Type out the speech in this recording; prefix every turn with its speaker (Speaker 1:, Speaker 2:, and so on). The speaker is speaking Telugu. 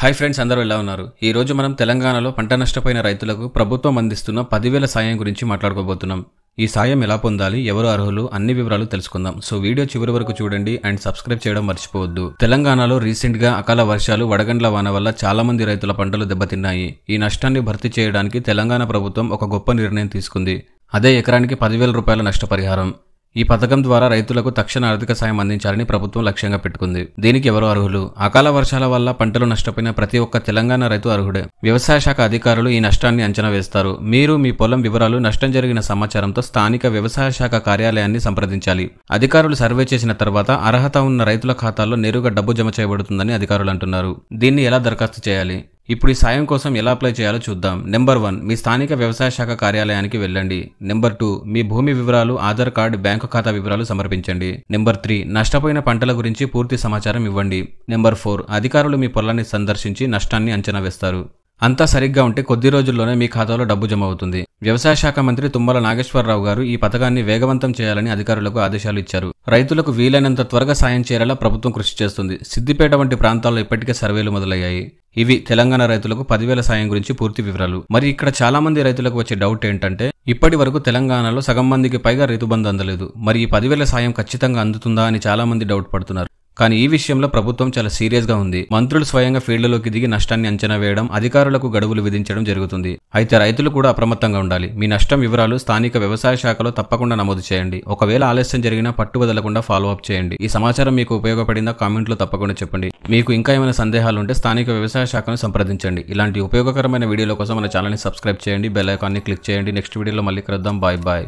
Speaker 1: హాయ్ ఫ్రెండ్స్, అందరూ ఎలా ఉన్నారు? ఈ రోజు మనం తెలంగాణలో పంట నష్టపోయిన రైతులకు ప్రభుత్వం అందిస్తున్న 10,000 సాయం గురించి మాట్లాడుకోబోతున్నాం. ఈ సాయం ఎలా పొందాలి, ఎవరు అర్హులు, అన్ని వివరాలు తెలుసుకుందాం. సో వీడియో చివరి వరకు చూడండి అండ్ సబ్స్క్రైబ్ చేయడం మర్చిపోవద్దు. తెలంగాణలో రీసెంట్ గా అకాల వర్షాలు, వడగండ్ల వాన వల్ల చాలా మంది రైతుల పంటలు దెబ్బతిన్నాయి. ఈ నష్టాన్ని భర్తీ చేయడానికి తెలంగాణ ప్రభుత్వం ఒక గొప్ప నిర్ణయం తీసుకుంది. అదే ఎకరానికి 10,000 రూపాయల నష్టపరిహారం. ఈ పథకం ద్వారా రైతులకు తక్షణ ఆర్థిక సాయం అందించాలని ప్రభుత్వం లక్ష్యంగా పెట్టుకుంది. దీనికి ఎవరు అర్హులు? అకాల వర్షాల వల్ల పంటలు నష్టపోయిన ప్రతి ఒక్క తెలంగాణ రైతు అర్హుడే. వ్యవసాయ శాఖ అధికారులు ఈ నష్టాన్ని అంచనా వేస్తారు. మీరు మీ పొలం వివరాలు, నష్టం జరిగిన సమాచారంతో స్థానిక వ్యవసాయ శాఖ కార్యాలయాన్ని సంప్రదించాలి. అధికారులు సర్వే చేసిన తర్వాత అర్హత ఉన్న రైతుల ఖాతాల్లో నేరుగా డబ్బు జమ చేయబడుతుందని అధికారులు అంటున్నారు. దీన్ని ఎలా దరఖాస్తు చేయాలి? ఇప్పుడు ఈ సాయం కోసం ఎలా అప్లై చేయాలో చూద్దాం. నెంబర్ 1, మీ స్థానిక వ్యవసాయ శాఖ కార్యాలయానికి వెళ్ళండి. నెంబర్ 2, మీ భూమి వివరాలు, ఆధార్ కార్డు, బ్యాంకు ఖాతా వివరాలు సమర్పించండి. నెంబర్ 3, నష్టపోయిన పంటల గురించి పూర్తి సమాచారం ఇవ్వండి. నెంబర్ 4, అధికారులు మీ పొలాన్ని సందర్శించి నష్టాన్ని అంచనా వేస్తారు. అంతా సరిగ్గా ఉంటే కొద్ది రోజుల్లోనే మీ ఖాతాలో డబ్బు జమ అవుతుంది. వ్యవసాయ శాఖ మంత్రి తుమ్మల నాగేశ్వరరావు గారు ఈ పథకాన్ని వేగవంతం చేయాలని అధికారులకు ఆదేశాలు ఇచ్చారు. రైతులకు వీలైనంత త్వరగా సాయం చేరేలా ప్రభుత్వం కృషి చేస్తుంది. సిద్దిపేట వంటి ప్రాంతాల్లో ఇప్పటికే సర్వేలు మొదలయ్యాయి. ఇవి తెలంగాణ రైతులకు 10,000 సాయం గురించి పూర్తి వివరాలు. మరి ఇక్కడ చాలా మంది రైతులకు వచ్చే డౌట్ ఏంటంటే, ఇప్పటి వరకు తెలంగాణలో సగం మందికి పైగా రైతు బంధు అందలేదు. మరి ఈ 10,000 సాయం ఖచ్చితంగా అందుతుందా అని చాలా మంది డౌట్ పడుతున్నారు. కానీ ఈ విషయంలో ప్రభుత్వం చాలా సీరియస్ గా ఉంది. మంత్రులు స్వయంగా ఫీల్డ్లోకి దిగి నష్టాన్ని అంచనా వేయడం, అధికారులకు గడువులు విధించడం జరుగుతుంది. అయితే రైతులు కూడా అప్రమత్తంగా ఉండాలి. మీ నష్టం వివరాలు స్థానిక వ్యవసాయ శాఖలో తప్పకుండా నమోదు చేయండి. ఒకవేళ ఆలస్యం జరిగినా పట్టు వదలకుండా ఫాలో అప్ చేయండి. ఈ సమాచారం మీకు ఉపయోగపడిందా? కామెంట్లో తప్పకుండా చెప్పండి. మీకు ఇంకా ఏమైనా సందేహాలు ఉంటే స్థానిక వ్యవసాయ శాఖను సంప్రదించండి. ఇలాంటి ఉపయోగకరమైన వీడియోల కోసం మన ఛానల్ని సబ్స్క్రైబ్ చేయండి, బెల్ ఐకాన్ని క్లిక్ చేయండి. నెక్స్ట్ వీడియోలో మళ్ళీ కలుద్దాం. Bye bye.